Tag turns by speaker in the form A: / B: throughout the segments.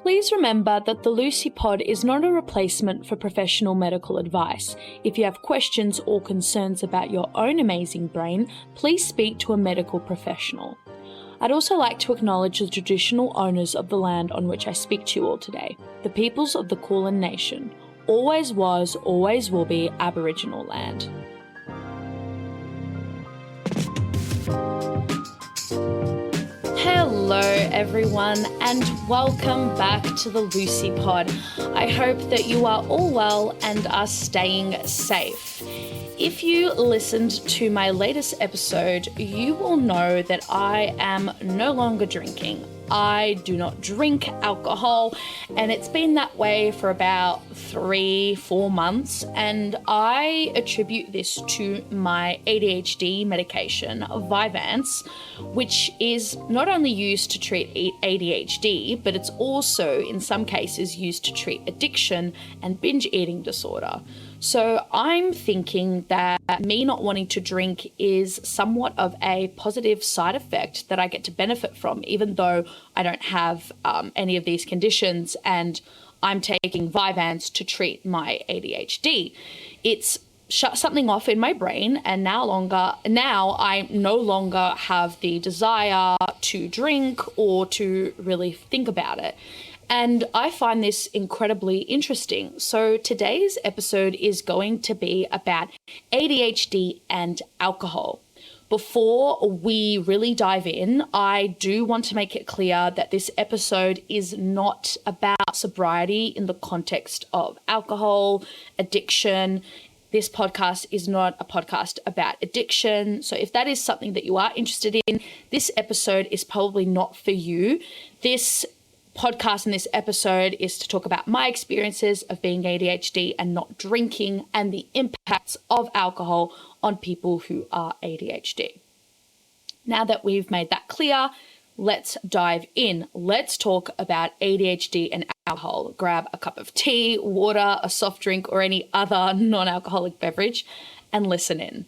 A: Please remember that the Lucy Pod is not a replacement for professional medical advice. If you have questions or concerns about your own amazing brain, please speak to a medical professional. I'd also like to acknowledge the traditional owners of the land on which I speak to you all today, the peoples of the Kulin Nation. Always was, always will be Aboriginal land. Hello everyone and welcome back to the Lucy Pod. I hope that you are all well and are staying safe. If you listened to my latest episode, you will know that I am no longer drinking. I do not drink alcohol, and it's been that way for about 3-4 months, and I attribute this to my ADHD medication, Vyvanse, which is not only used to treat ADHD, but it's also in some cases used to treat addiction and binge eating disorder. So I'm thinking that me not wanting to drink is somewhat of a positive side effect that I get to benefit from, even though I don't have any of these conditions and I'm taking Vyvanse to treat my ADHD. It's shut something off in my brain, and now I no longer have the desire to drink or to really think about it. And I find this incredibly interesting. So today's episode is going to be about ADHD and alcohol. Before we really dive in, I do want to make it clear that this episode is not about sobriety in the context of alcohol, addiction. This podcast is not a podcast about addiction. So if that is something that you are interested in, this episode is probably not for you. This podcast in this episode is to talk about my experiences of being ADHD and not drinking and the impacts of alcohol on people who are ADHD. Now that we've made that clear, let's dive in. Let's talk about ADHD and alcohol. Grab a cup of tea, water, a soft drink, or any other non-alcoholic beverage and listen in.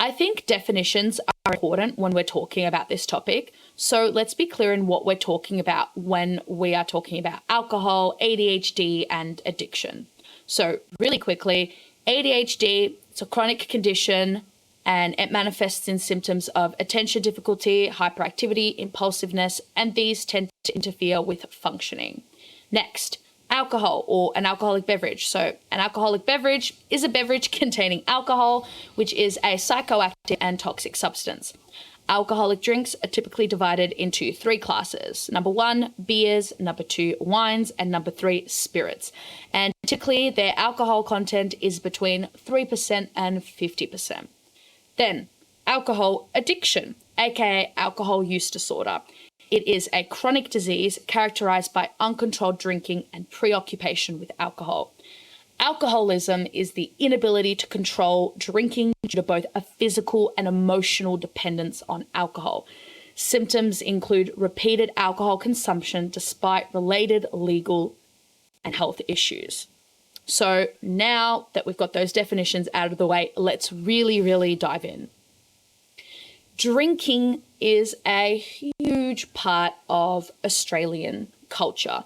A: I think definitions are important when we're talking about this topic. So let's be clear in what we're talking about when we are talking about alcohol, ADHD, and addiction. So really quickly, ADHD, it's a chronic condition and it manifests in symptoms of attention difficulty, hyperactivity, impulsiveness, and these tend to interfere with functioning. Next, alcohol or an alcoholic beverage. So an alcoholic beverage is a beverage containing alcohol, which is a psychoactive and toxic substance. Alcoholic drinks are typically divided into 3 classes. Number 1, beers, number 2, wines, and number 3, spirits. And typically their alcohol content is between 3% and 50%. Then alcohol addiction, aka alcohol use disorder. It is a chronic disease characterized by uncontrolled drinking and preoccupation with alcohol. Alcoholism is the inability to control drinking due to both a physical and emotional dependence on alcohol. Symptoms include repeated alcohol consumption despite related legal and health issues. So now that we've got those definitions out of the way, let's really dive in. Drinking is a huge part of Australian culture.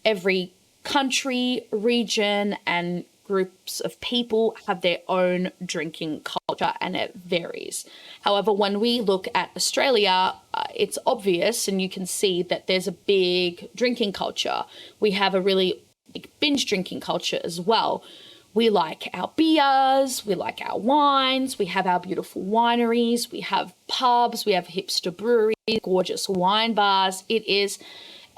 A: Every country, region, and groups of people have their own drinking culture, and it varies. However, when we look at Australia, it's obvious, and you can see that there's a big drinking culture. We have a really big binge drinking culture as well. We like our beers, we like our wines, we have our beautiful wineries, we have pubs, we have hipster breweries, gorgeous wine bars. It is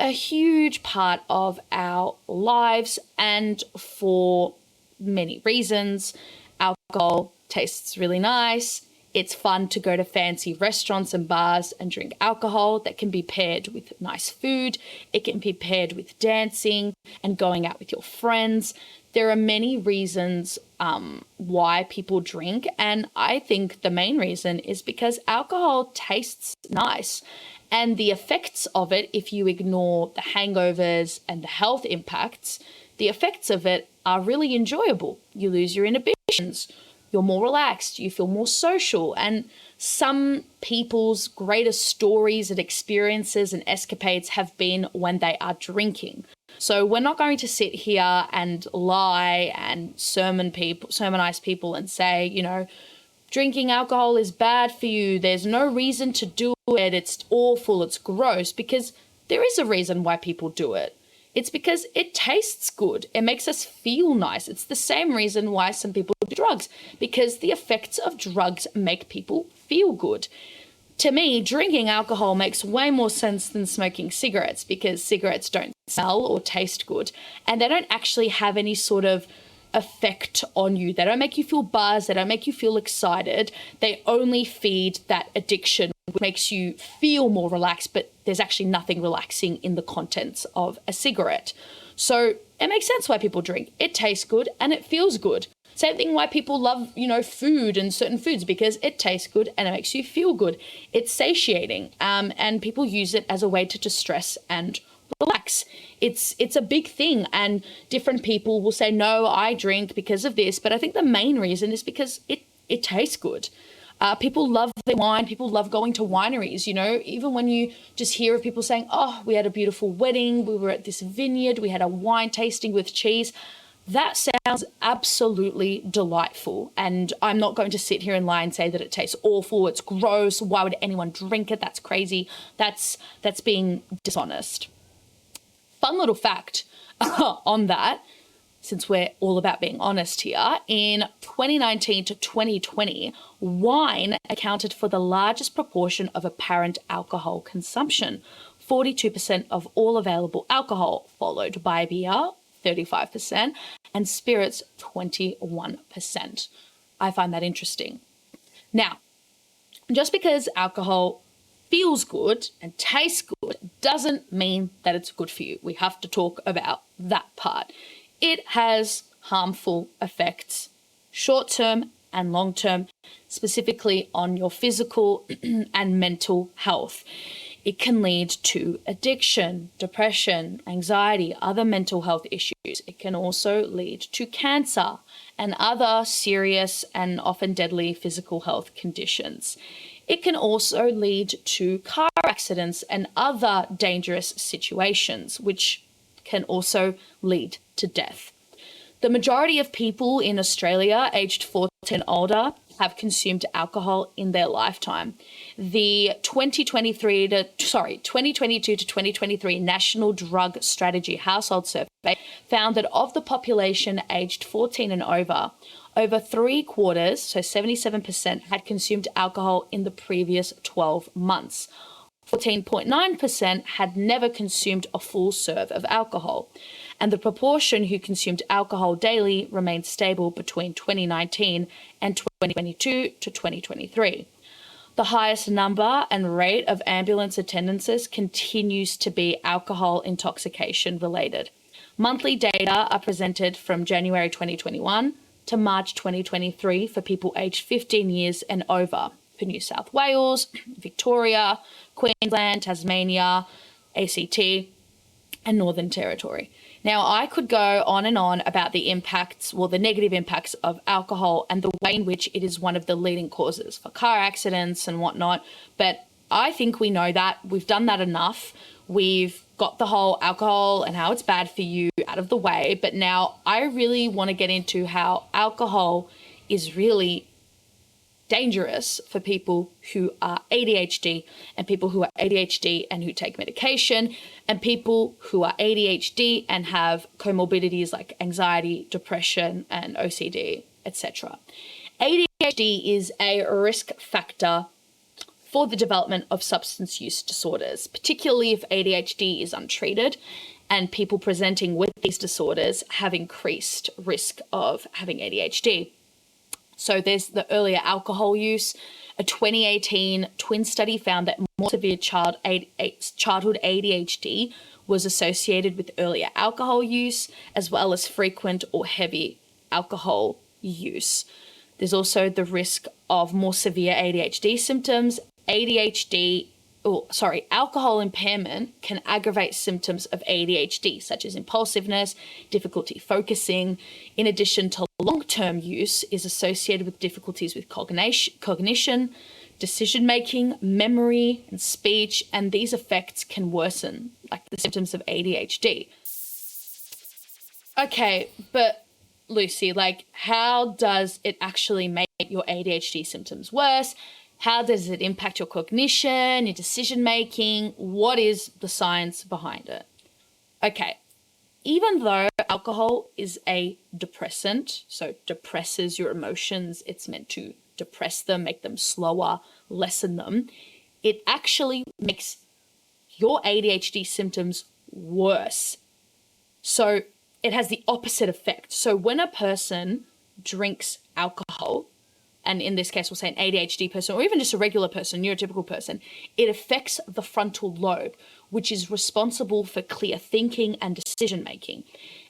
A: a huge part of our lives, and for many reasons. Alcohol tastes really nice. It's fun to go to fancy restaurants and bars and drink alcohol that can be paired with nice food. It can be paired with dancing and going out with your friends. There are many reasons why people drink, and I think the main reason is because alcohol tastes nice. And the effects of it, if you ignore the hangovers and the health impacts, the effects of it are really enjoyable. You lose your inhibitions, you're more relaxed, you feel more social, and some people's greatest stories and experiences and escapades have been when they are drinking. So we're not going to sit here and lie and sermonize people and say, you know, drinking alcohol is bad for you. There's no reason to do it. It's awful. It's gross, because there is a reason why people do it. It's because it tastes good. It makes us feel nice. It's the same reason why some people do drugs, because the effects of drugs make people feel good. To me, drinking alcohol makes way more sense than smoking cigarettes, because cigarettes don't smell or taste good, and they don't actually have any sort of effect on you. They don't make you feel buzzed. They don't make you feel excited. They only feed that addiction, which makes you feel more relaxed, but there's actually nothing relaxing in the contents of a cigarette. So it makes sense why people drink. It tastes good and it feels good. Same thing why people love, you know, food and certain foods, because it tastes good and it makes you feel good. It's satiating, and people use it as a way to distress and relax. It's a big thing, and different people will say, no, I drink because of this, but I think the main reason is because it tastes good. People love their wine. People love going to wineries, you know, even when you just hear of people saying, oh, we had a beautiful wedding, we were at this vineyard, we had a wine tasting with cheese. That sounds absolutely delightful. And I'm not going to sit here and lie and say that it tastes awful, it's gross, why would anyone drink it? That's crazy. That's being dishonest. Fun little fact on that, since we're all about being honest here, in 2019 to 2020, wine accounted for the largest proportion of apparent alcohol consumption, 42% of all available alcohol, followed by beer, 35%, and spirits, 21%. I find that interesting. Now, just because alcohol feels good and tastes good doesn't mean that it's good for you. We have to talk about that part. It has harmful effects, short-term and long-term, specifically on your physical and mental health. It can lead to addiction, depression, anxiety, other mental health issues. It can also lead to cancer and other serious and often deadly physical health conditions. It can also lead to car accidents and other dangerous situations, which can also lead to death. The majority of people in Australia aged 14 and older have consumed alcohol in their lifetime. The 2022 to 2023 National Drug Strategy Household Survey found that of the population aged 14 and over 3/4, so 77%, had consumed alcohol in the previous 12 months. 14.9% had never consumed a full serve of alcohol, and the proportion who consumed alcohol daily remained stable between 2019 and 2022 to 2023. The highest number and rate of ambulance attendances continues to be alcohol intoxication related. Monthly data are presented from January 2021 to March 2023 for people aged 15 years and over for New South Wales, Victoria, Queensland, Tasmania, ACT, and Northern Territory. Now, I could go on and on about the impacts, well, the negative impacts of alcohol and the way in which it is one of the leading causes for car accidents and whatnot, but I think we know that. We've done that enough. We've got the whole alcohol and how it's bad for you out of the way, but now I really want to get into how alcohol is really dangerous for people who are ADHD and people who are ADHD and who take medication and people who are ADHD and have comorbidities like anxiety, depression, and OCD, etc. ADHD is a risk factor for the development of substance use disorders, particularly if ADHD is untreated, and people presenting with these disorders have increased risk of having ADHD. So there's the earlier alcohol use. A 2018 twin study found that more severe childhood ADHD was associated with earlier alcohol use as well as frequent or heavy alcohol use. There's also the risk of more severe ADHD symptoms. Alcohol impairment can aggravate symptoms of ADHD, such as impulsiveness, difficulty focusing. In addition to long-term use is associated with difficulties with cognition, decision-making, memory, and speech, and these effects can worsen, like the symptoms of ADHD. Okay, but Lucy, like, how does it actually make your ADHD symptoms worse? How does it impact your cognition, your decision-making? What is the science behind it? Okay, even though alcohol is a depressant, so depresses your emotions, it's meant to depress them, make them slower, lessen them, it actually makes your ADHD symptoms worse. So it has the opposite effect. So when a person drinks alcohol, and in this case we'll say an ADHD person or even just a regular person, neurotypical person, it affects the frontal lobe, which is responsible for clear thinking and decision making.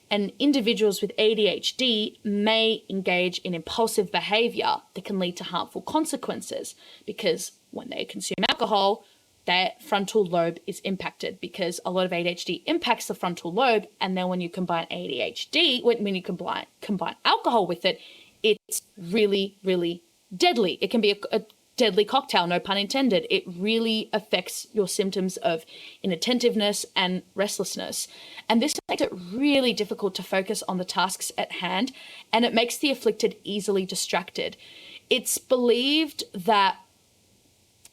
A: And individuals with ADHD may engage in impulsive behavior that can lead to harmful consequences, because when they consume alcohol, their frontal lobe is impacted, because a lot of ADHD impacts the frontal lobe. And then when you combine ADHD, when you combine alcohol with it, it's really, really deadly. It can be a deadly cocktail, no pun intended. It really affects your symptoms of inattentiveness and restlessness. And this makes it really difficult to focus on the tasks at hand, and it makes the afflicted easily distracted. It's believed that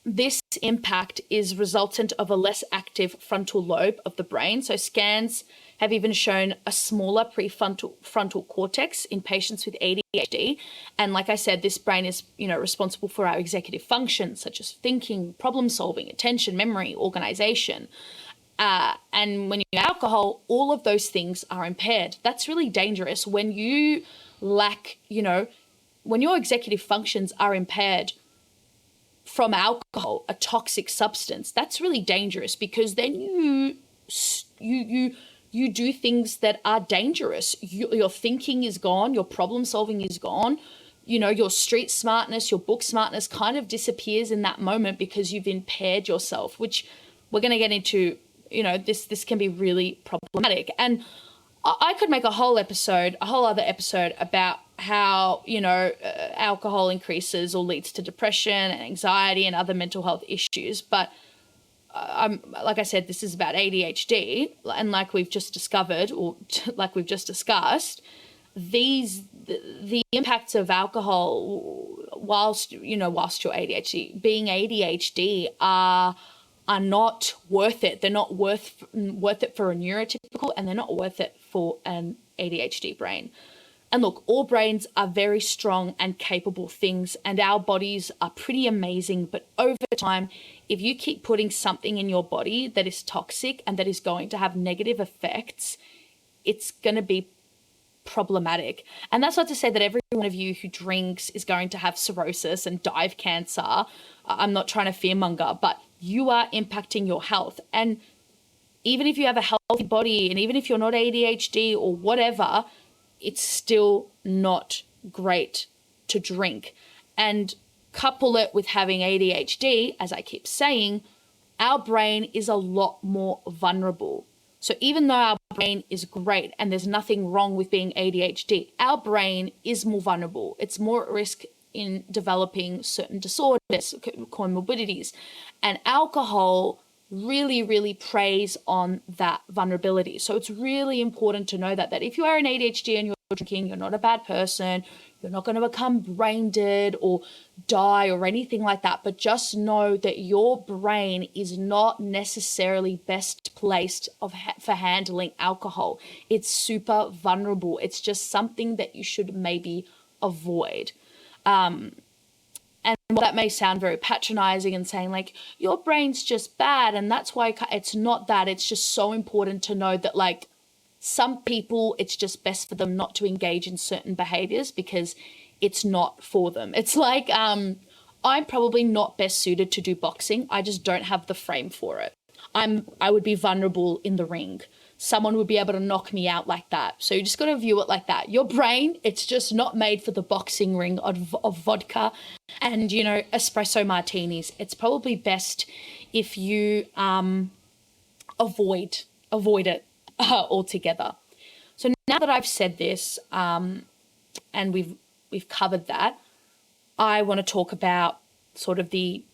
A: this impact is resultant of a less active frontal lobe of the brain. So scans have even shown a smaller prefrontal cortex in patients with ADHD. And like I said, this brain is, responsible for our executive functions such as thinking, problem solving, attention, memory, organization. And when you have alcohol, all of those things are impaired. That's really dangerous. When you lack, when your executive functions are impaired from alcohol, a toxic substance, that's really dangerous, because then you do things that are dangerous. Your thinking is gone, your problem solving is gone, your street smartness, your book smartness kind of disappears in that moment because you've impaired yourself, which we're going to get into. This can be really problematic. And I could make a whole other episode about how, alcohol increases or leads to depression and anxiety and other mental health issues. But like I said, this is about ADHD. And like we've just discovered, or like we've just discussed, the impacts of alcohol whilst you're ADHD, being ADHD are not worth it. They're not worth it for a neurotypical, and they're not worth it for an ADHD brain. And look, all brains are very strong and capable things, and our bodies are pretty amazing. But over time, if you keep putting something in your body that is toxic and that is going to have negative effects, it's going to be problematic. And that's not to say that every one of you who drinks is going to have cirrhosis and die of cancer. I'm not trying to fearmonger, but you are impacting your health. And even if you have a healthy body, and even if you're not ADHD or whatever, it's still not great to drink. And couple it with having ADHD, as I keep saying, our brain is a lot more vulnerable. So even though our brain is great and there's nothing wrong with being ADHD, our brain is more vulnerable. It's more at risk in developing certain disorders, comorbidities. And alcohol really, really preys on that vulnerability. So it's really important to know that if you are an ADHD and you're drinking, you're not a bad person, you're not going to become brain dead or die or anything like that. But just know that your brain is not necessarily best placed for handling alcohol. It's super vulnerable. It's just something that you should maybe avoid. And while that may sound very patronizing and saying like, your brain's just bad and that's why it's not that. It's just so important to know that like some people, it's just best for them not to engage in certain behaviors because it's not for them. It's like, I'm probably not best suited to do boxing. I just don't have the frame for it. I would be vulnerable in the ring. Someone would be able to knock me out like that. So you just got to view it like that. Your brain, it's just not made for the boxing ring of vodka and, espresso martinis. It's probably best if you avoid it altogether. So now that I've said this and we've covered that, I want to talk about sort of the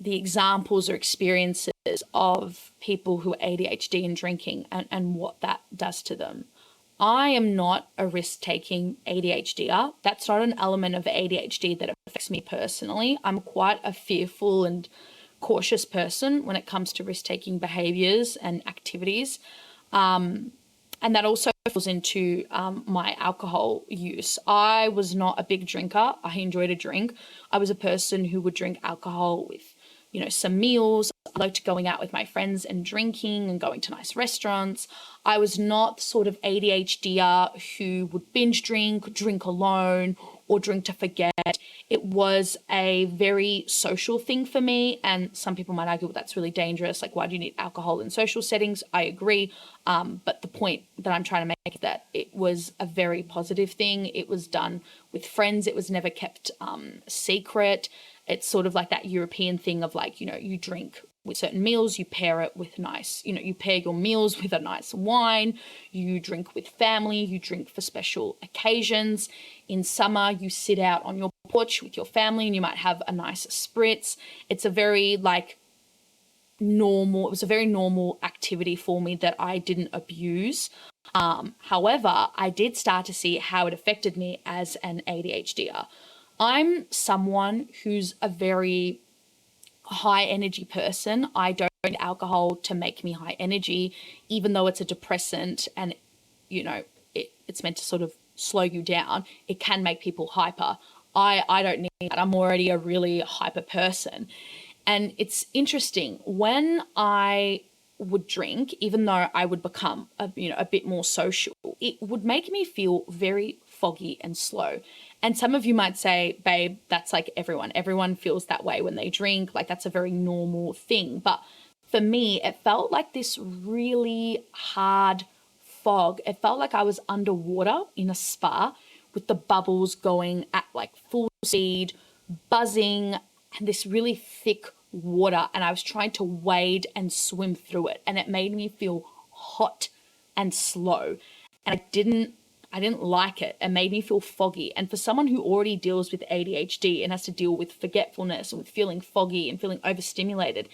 A: examples or experiences of people who are ADHD and drinking and what that does to them. I am not a risk-taking ADHDer. That's not an element of ADHD that affects me personally. I'm quite a fearful and cautious person when it comes to risk-taking behaviors and activities. And that also falls into my alcohol use. I was not a big drinker. I enjoyed a drink. I was a person who would drink alcohol with, some meals. I liked going out with my friends and drinking and going to nice restaurants. I was not sort of ADHDer who would binge drink alone, or drink to forget. It was a very social thing for me, and some people might argue, well, that's really dangerous. Like, why do you need alcohol in social settings? I agree. But the point that I'm trying to make is that it was a very positive thing. It was done with friends. It was never kept secret. It's sort of like that European thing of like, you drink with certain meals, you pair it with nice, you pair your meals with a nice wine, you drink with family, you drink for special occasions. In summer, you sit out on your porch with your family and you might have a nice spritz. It's a very normal activity for me that I didn't abuse. However, I did start to see how it affected me as an ADHDer. I'm someone who's a very high energy person. I don't need alcohol to make me high energy, even though it's a depressant and, it's meant to sort of slow you down. It can make people hyper. I don't need that. I'm already a really hyper person. And it's interesting, when I would drink, even though I would become a bit more social, it would make me feel very foggy and slow. And some of you might say, babe, that's like everyone. Everyone feels that way when they drink. Like, that's a very normal thing. But for me, it felt like this really hard fog. It felt like I was underwater in a spa with the bubbles going at like full speed, buzzing, and this really thick water. And I was trying to wade and swim through it. And it made me feel hot and slow. And I didn't like it. It made me feel foggy. And for someone who already deals with ADHD and has to deal with forgetfulness and with feeling foggy and feeling overstimulated,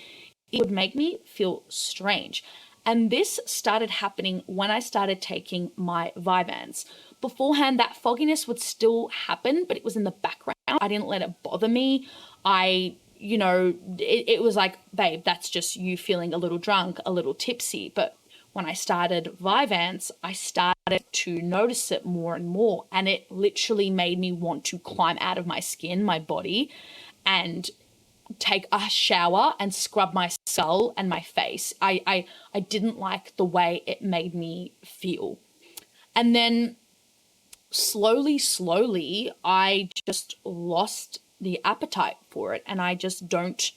A: it would make me feel strange. And this started happening when I started taking my Vyvanse. Beforehand, that fogginess would still happen, but it was in the background. I didn't let it bother me. It was like, babe, that's just you feeling a little drunk, a little tipsy. But when I started Vyvanse, I started to notice it more and more. And it literally made me want to climb out of my skin, my body, and take a shower and scrub my skull and my face. I didn't like the way it made me feel. And then slowly, I just lost the appetite for it, and I just don't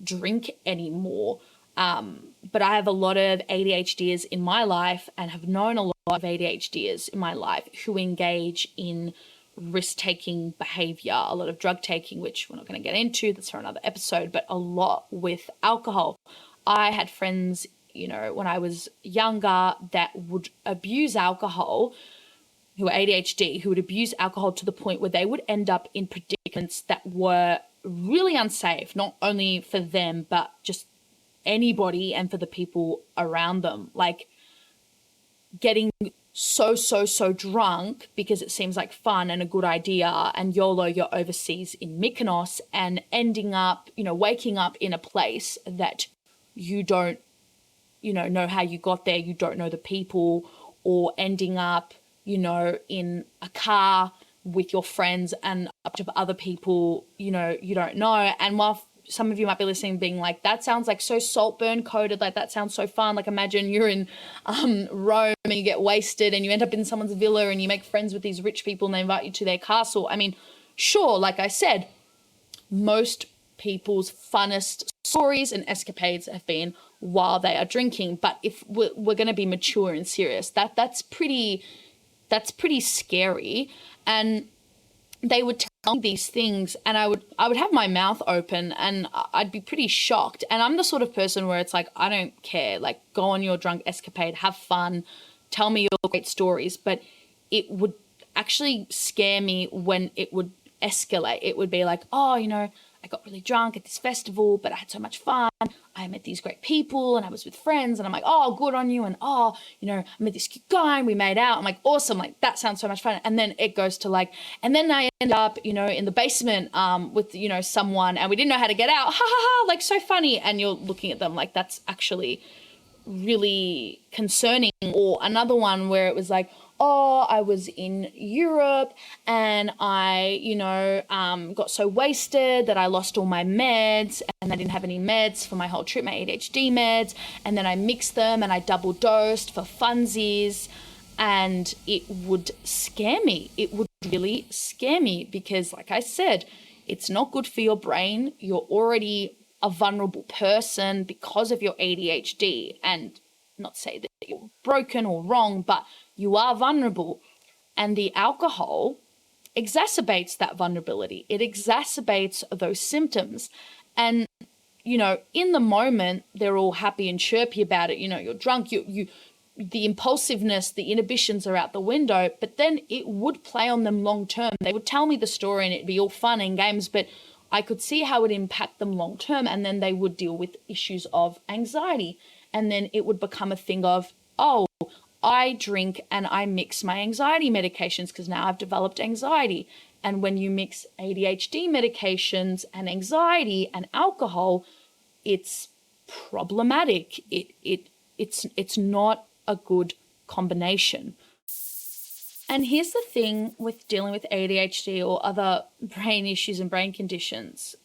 A: drink anymore. But I have a lot of ADHDers in my life and have known a lot of ADHDers in my life who engage in risk-taking behavior, a lot of drug taking, which we're not going to get into, that's for another episode, but a lot with alcohol. I had friends, when I was younger that would abuse alcohol, who were ADHD, who would abuse alcohol to the point where they would end up in predicaments that were really unsafe, not only for them, but just anybody and for the people around them. Like getting so drunk because it seems like fun and a good idea, and YOLO, you're overseas in Mykonos, and ending up, waking up in a place that you don't, know how you got there, you don't know the people, or ending up, in a car with your friends and a bunch of other people, you don't know. And while some of you might be listening being like, that sounds like so Saltburn coded, like that sounds so fun. Like imagine you're in Rome and you get wasted and you end up in someone's villa and you make friends with these rich people and they invite you to their castle. I mean, sure, like I said, most people's funnest stories and escapades have been while they are drinking. But if we're going to be mature and serious, that's pretty scary. And they would tell me these things and I would have my mouth open and I'd be pretty shocked. And I'm the sort of person where it's like, I don't care, like go on your drunk escapade, have fun, tell me your great stories. But it would actually scare me when it would escalate. It would be like, oh, I got really drunk at this festival, but I had so much fun. I met these great people and I was with friends, and I'm like, oh, good on you. And I met this cute guy and we made out. I'm like, awesome. Like, that sounds so much fun. And then it goes to like, and then I end up, in the basement with, someone, and we didn't know how to get out. Ha ha ha. Like, so funny. And you're looking at them like, that's actually really concerning. Or another one where it was like, oh, I was in Europe and I, got so wasted that I lost all my meds, and I didn't have any meds for my whole trip, my ADHD meds. And then I mixed them and I double dosed for funsies, and it would scare me. It would really scare me because, like I said, it's not good for your brain. You're already a vulnerable person because of your ADHD, and not say that you're broken or wrong, but you are vulnerable, and the alcohol exacerbates that vulnerability. It exacerbates those symptoms. And, in the moment, they're all happy and chirpy about it. You're drunk, the impulsiveness, the inhibitions are out the window, but then it would play on them long term. They would tell me the story and it'd be all fun and games, but I could see how it would impact them long term. And then they would deal with issues of anxiety. And then it would become a thing of, oh, I drink and I mix my anxiety medications because now I've developed anxiety. And when you mix ADHD medications and anxiety and alcohol, it's problematic. It's not a good combination. And here's the thing with dealing with ADHD or other brain issues and brain conditions.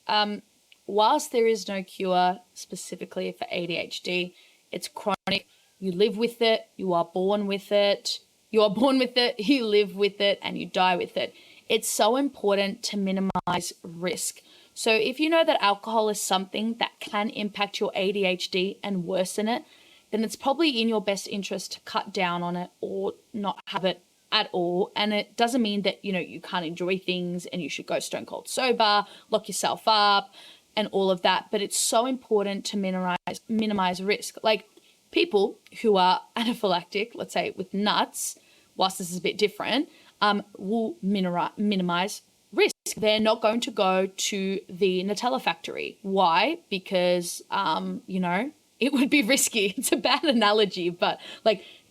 A: Whilst there is no cure specifically for ADHD, it's chronic. You live with it, you are born with it, you live with it, and you die with it. It's so important to minimize risk. So if you know that alcohol is something that can impact your ADHD and worsen it, then it's probably in your best interest to cut down on it or not have it at all. And it doesn't mean that, you can't enjoy things and you should go stone cold sober, lock yourself up and all of that. But it's so important to minimize risk. Like, people who are anaphylactic, let's say with nuts, whilst this is a bit different, will minimize risk. They're not going to go to the Nutella factory. Why? Because, it would be risky. It's a bad analogy, but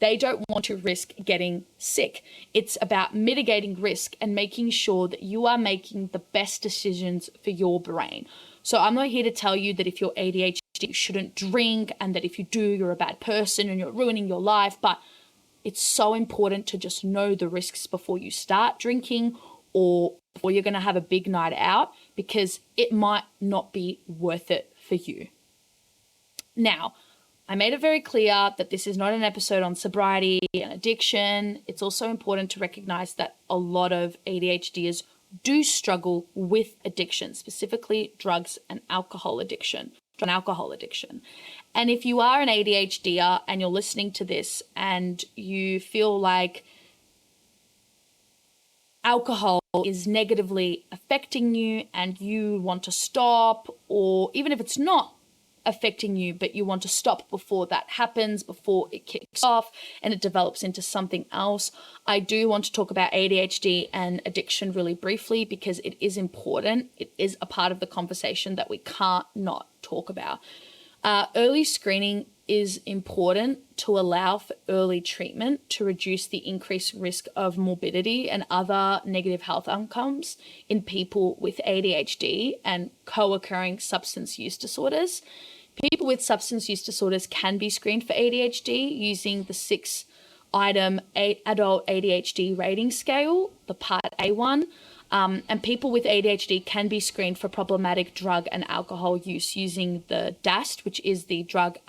A: they don't want to risk getting sick. It's about mitigating risk and making sure that you are making the best decisions for your brain. So I'm not here to tell you that if you're ADHD, you shouldn't drink, and that if you do, you're a bad person and you're ruining your life. But it's so important to just know the risks before you start drinking or before you're going to have a big night out, because it might not be worth it for you. Now, I made it very clear that this is not an episode on sobriety and addiction. It's also important to recognize that a lot of ADHDers do struggle with addiction, specifically drugs and alcohol addiction. And if you are an ADHDer and you're listening to this and you feel like alcohol is negatively affecting you and you want to stop, or even if it's not affecting you, but you want to stop before that happens, before it kicks off and it develops into something else, I do want to talk about ADHD and addiction really briefly, because it is important. It is a part of the conversation that we can't not talk about. Early screening is important to allow for early treatment to reduce the increased risk of morbidity and other negative health outcomes in people with ADHD and co-occurring substance use disorders. People with substance use disorders can be screened for ADHD using the 6-item adult ADHD rating scale, the Part A1. And people with ADHD can be screened for problematic drug and alcohol use using the DAST, which is the drug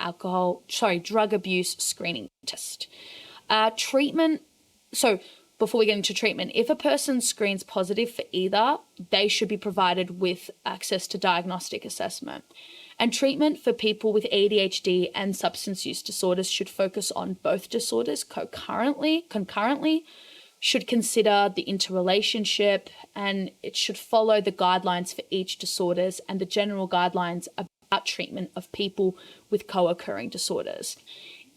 A: abuse screening test. So before we get into treatment, if a person screens positive for either, they should be provided with access to diagnostic assessment. And treatment for people with ADHD and substance use disorders should focus on both disorders concurrently, should consider the interrelationship, and it should follow the guidelines for each disorders and the general guidelines about treatment of people with co-occurring disorders.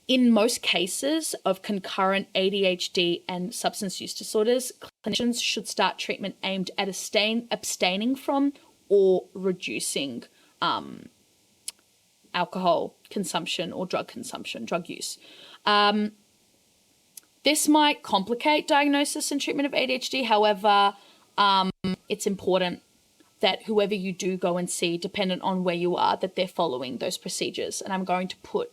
A: In most cases of concurrent ADHD and substance use disorders, clinicians should start treatment aimed at abstaining from or reducing alcohol consumption or drug use. This might complicate diagnosis and treatment of ADHD. However, it's important that whoever you do go and see, dependent on where you are, that they're following those procedures. And I'm going to put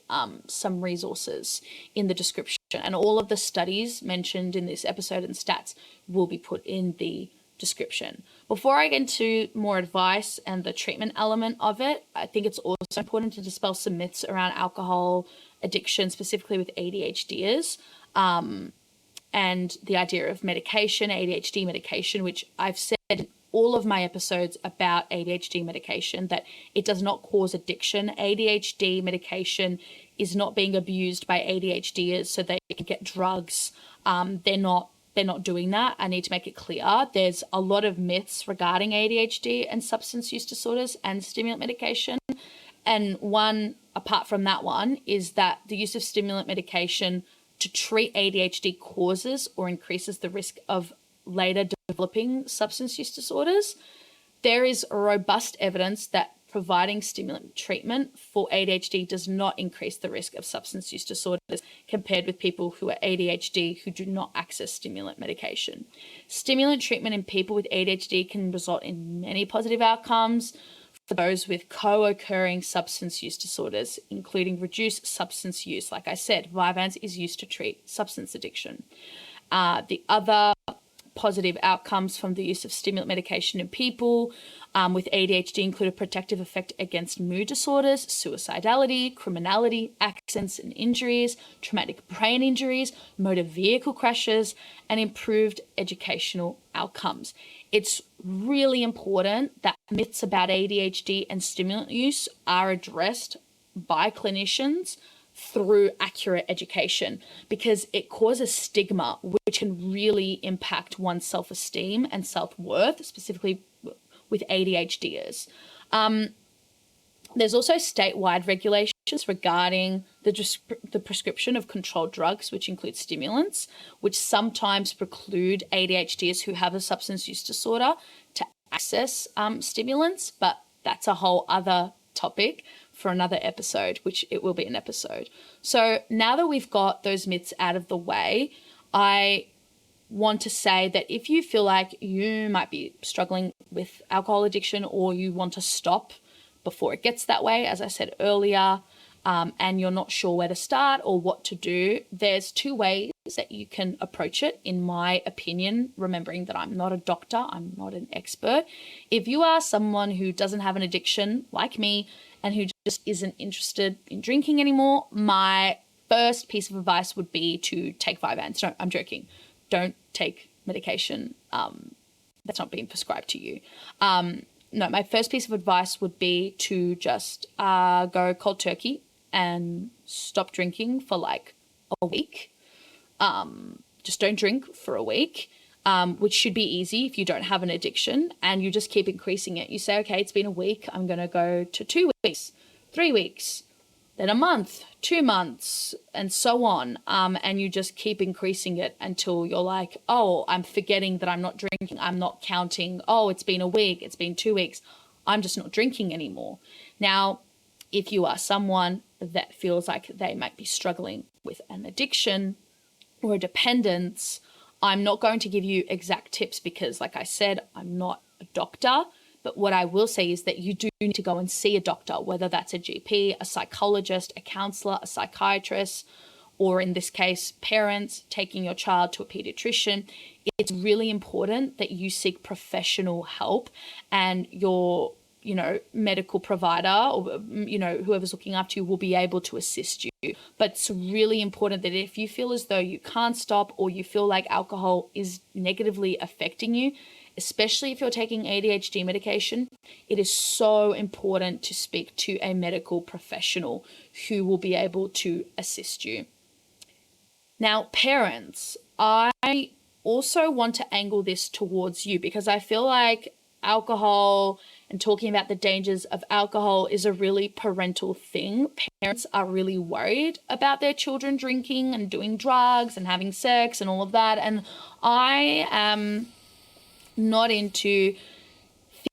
A: some resources in the description. And all of the studies mentioned in this episode and stats will be put in the description. Before I get into more advice and the treatment element of it, I think it's also important to dispel some myths around alcohol addiction, specifically with ADHDers, and the idea of medication, ADHD medication, which I've said in all of my episodes about ADHD medication, that it does not cause addiction. ADHD medication is not being abused by ADHDers so they can get drugs. They're not doing that. I need to make it clear. There's a lot of myths regarding ADHD and substance use disorders and stimulant medication. And one, apart from that one, is that the use of stimulant medication to treat ADHD causes or increases the risk of later developing substance use disorders. There is robust evidence that providing stimulant treatment for ADHD does not increase the risk of substance use disorders compared with people who are ADHD who do not access stimulant medication. Stimulant treatment in people with ADHD can result in many positive outcomes for those with co-occurring substance use disorders, including reduced substance use. Like I said, Vyvanse is used to treat substance addiction. The other positive outcomes from the use of stimulant medication in people with ADHD include a protective effect against mood disorders, suicidality, criminality, accidents and injuries, traumatic brain injuries, motor vehicle crashes, and improved educational outcomes. It's really important that myths about ADHD and stimulant use are addressed by clinicians through accurate education, because it causes stigma, which can really impact one's self-esteem and self-worth, specifically with ADHDers. There's also statewide regulations regarding the prescription of controlled drugs, which include stimulants, which sometimes preclude ADHDers who have a substance use disorder to access stimulants, but that's a whole other topic for another episode, which it will be an episode. So now that we've got those myths out of the way, I want to say that if you feel like you might be struggling with alcohol addiction or you want to stop before it gets that way, as I said earlier, and you're not sure where to start or what to do, there's two ways that you can approach it, in my opinion, remembering that I'm not a doctor, I'm not an expert. If you are someone who doesn't have an addiction like me and who just isn't interested in drinking anymore, my first piece of advice would be to take Vyvanse. No, I'm joking. Don't take medication that's not being prescribed to you. No, my first piece of advice would be to just go cold turkey and stop drinking for like a week. Just don't drink for a week, which should be easy if you don't have an addiction, and you just keep increasing it. You say, okay, it's been a week. I'm going to go to 2 weeks, 3 weeks, then a month, 2 months, and so on. And you just keep increasing it until you're like, oh, I'm forgetting that I'm not drinking. I'm not counting. Oh, it's been a week. It's been 2 weeks. I'm just not drinking anymore. Now, if you are someone that feels like they might be struggling with an addiction or a dependence, I'm not going to give you exact tips because, like I said, I'm not a doctor. But what I will say is that you do need to go and see a doctor, whether that's a GP, a psychologist, a counselor, a psychiatrist, or in this case, parents taking your child to a pediatrician. It's really important that you seek professional help, and your, medical provider or, whoever's looking after you will be able to assist you. But it's really important that if you feel as though you can't stop or you feel like alcohol is negatively affecting you, especially if you're taking ADHD medication, it is so important to speak to a medical professional who will be able to assist you. Now, parents, I also want to angle this towards you because I feel like alcohol and talking about the dangers of alcohol is a really parental thing. Parents are really worried about their children drinking and doing drugs and having sex and all of that. And I am not into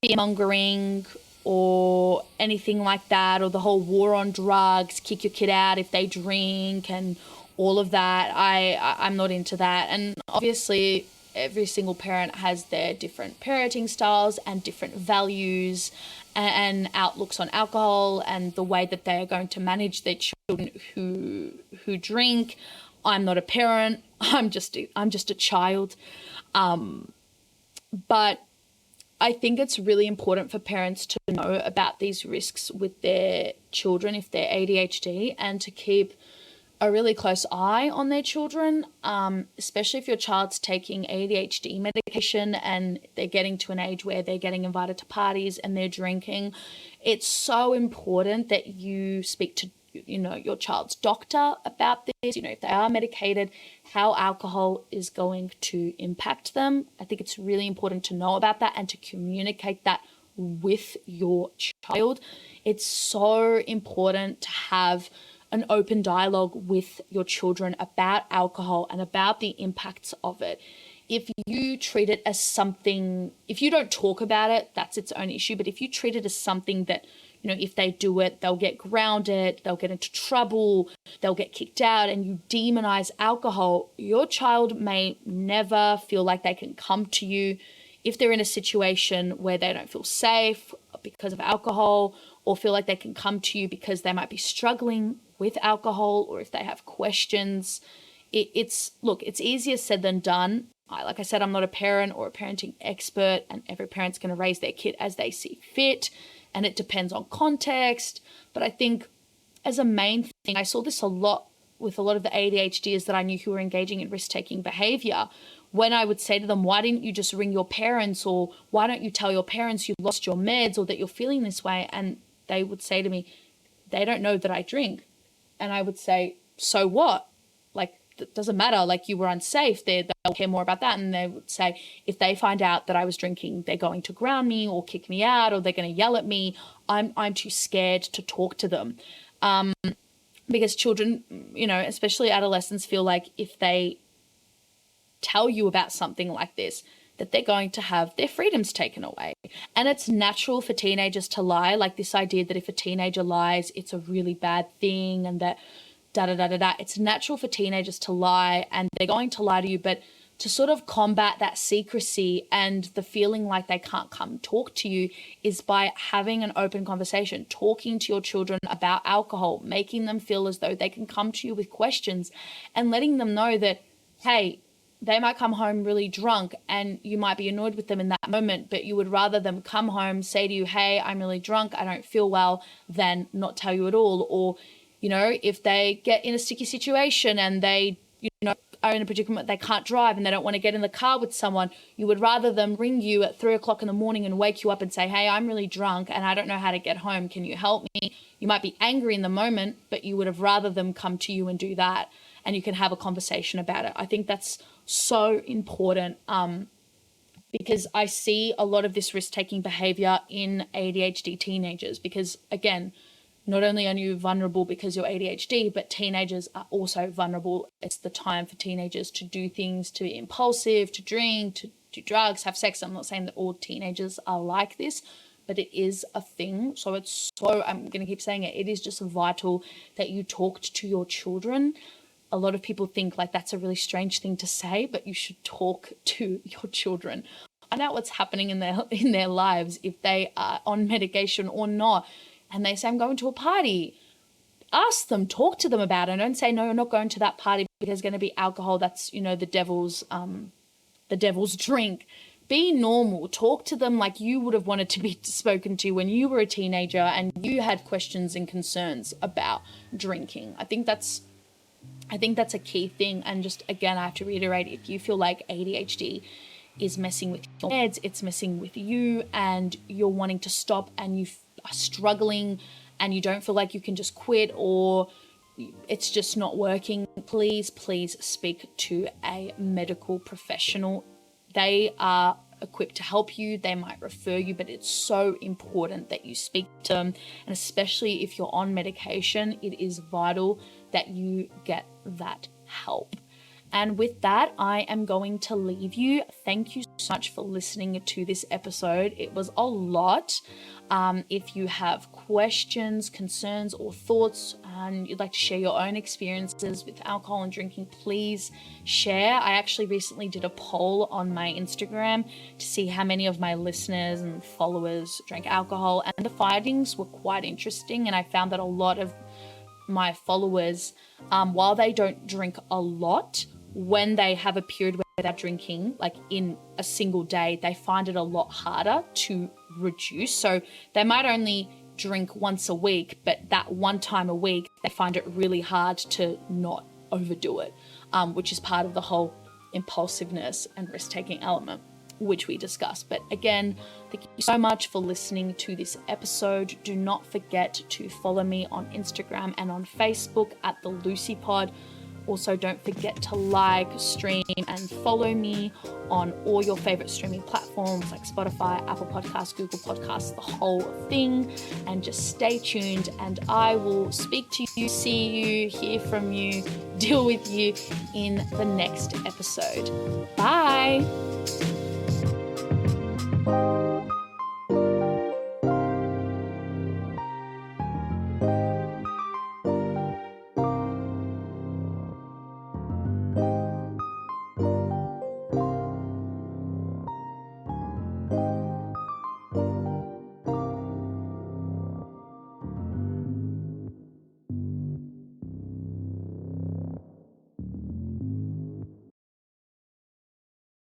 A: fear-mongering or anything like that, or the whole war on drugs, kick your kid out if they drink and all of that. I'm not into that. And obviously every single parent has their different parenting styles and different values and outlooks on alcohol and the way that they are going to manage their children who drink. I'm not a parent. I'm just a child. But I think it's really important for parents to know about these risks with their children if they're ADHD, and to keep a really close eye on their children, especially if your child's taking ADHD medication and they're getting to an age where they're getting invited to parties and they're drinking. It's so important that you speak to your child's doctor about this, if they are medicated, how alcohol is going to impact them. I think it's really important to know about that and to communicate that with your child. It's so important to have an open dialogue with your children about alcohol and about the impacts of it. If you treat it as something, if you don't talk about it, that's its own issue. But if you treat it as something that, if they do it, they'll get grounded, they'll get into trouble, they'll get kicked out, and you demonize alcohol, your child may never feel like they can come to you if they're in a situation where they don't feel safe because of alcohol, or feel like they can come to you because they might be struggling with alcohol, or if they have questions. It's easier said than done. Like I said, I'm not a parent or a parenting expert, and every parent's going to raise their kid as they see fit, and it depends on context. But I think as a main thing, I saw this a lot with a lot of the ADHDers that I knew who were engaging in risk-taking behavior. When I would say to them, why didn't you just ring your parents, or why don't you tell your parents you lost your meds or that you're feeling this way? And they would say to me, they don't know that I drink. And I would say, so what? Like, it doesn't matter. Like, you were unsafe. They'll care more about that. And they would say, if they find out that I was drinking, they're going to ground me or kick me out, or they're going to yell at me. I'm too scared to talk to them. Because children, especially adolescents, feel like if they tell you about something like this, that they're going to have their freedoms taken away. And it's natural for teenagers to lie, like this idea that if a teenager lies, it's a really bad thing, and that da-da-da-da-da. It's natural for teenagers to lie, and they're going to lie to you, but to sort of combat that secrecy and the feeling like they can't come talk to you is by having an open conversation, talking to your children about alcohol, making them feel as though they can come to you with questions, and letting them know that, hey, they might come home really drunk and you might be annoyed with them in that moment, but you would rather them come home, say to you, hey, I'm really drunk, I don't feel well, than not tell you at all. Or, if they get in a sticky situation and they, are in a predicament, they can't drive and they don't want to get in the car with someone, you would rather them ring you at 3:00 in the morning and wake you up and say, hey, I'm really drunk and I don't know how to get home. Can you help me? You might be angry in the moment, but you would have rather them come to you and do that, and you can have a conversation about it. I think that's so important because I see a lot of this risk-taking behavior in ADHD teenagers because, again, not only are you vulnerable because you're ADHD, but teenagers are also vulnerable. It's the time for teenagers to do things, to be impulsive, to drink, to do drugs, have sex. I'm not saying that all teenagers are like this, but it is a thing. So I'm going to keep saying it, it is just vital that you talked to your children. A lot of people think like that's a really strange thing to say, but you should talk to your children. Find out what's happening in their lives, if they are on medication or not. And they say, I'm going to a party. Ask them, talk to them about it. Don't say, no, you're not going to that party because there's going to be alcohol. That's, the devil's drink. Be normal. Talk to them like you would have wanted to be spoken to when you were a teenager and you had questions and concerns about drinking. I think that's a key thing. And just, again, I have to reiterate, if you feel like ADHD is messing with your meds, it's messing with you, and you're wanting to stop and you are struggling and you don't feel like you can just quit, or it's just not working, please speak to a medical professional. They are equipped to help you. They might refer you, but it's so important that you speak to them. And especially if you're on medication, it is vital that you get that help. And with that, I am going to leave you. Thank you so much for listening to this episode. It was a lot. If you have questions, concerns, or thoughts, and you'd like to share your own experiences with alcohol and drinking, please share. I actually recently did a poll on my Instagram to see how many of my listeners and followers drank alcohol, and the findings were quite interesting. And I found that a lot of my followers, while they don't drink a lot, when they have a period where they're drinking, like in a single day, they find it a lot harder to reduce. So they might only drink once a week, but that one time a week, they find it really hard to not overdo it, which is part of the whole impulsiveness and risk-taking element, which we discussed. But again, thank you so much for listening to this episode. Do not forget to follow me on Instagram and on Facebook at the Lucy Pod. Also, don't forget to like, stream, and follow me on all your favorite streaming platforms like Spotify, Apple Podcasts, Google Podcasts, the whole thing. And just stay tuned, and I will speak to you, see you, hear from you, deal with you in the next episode. Bye.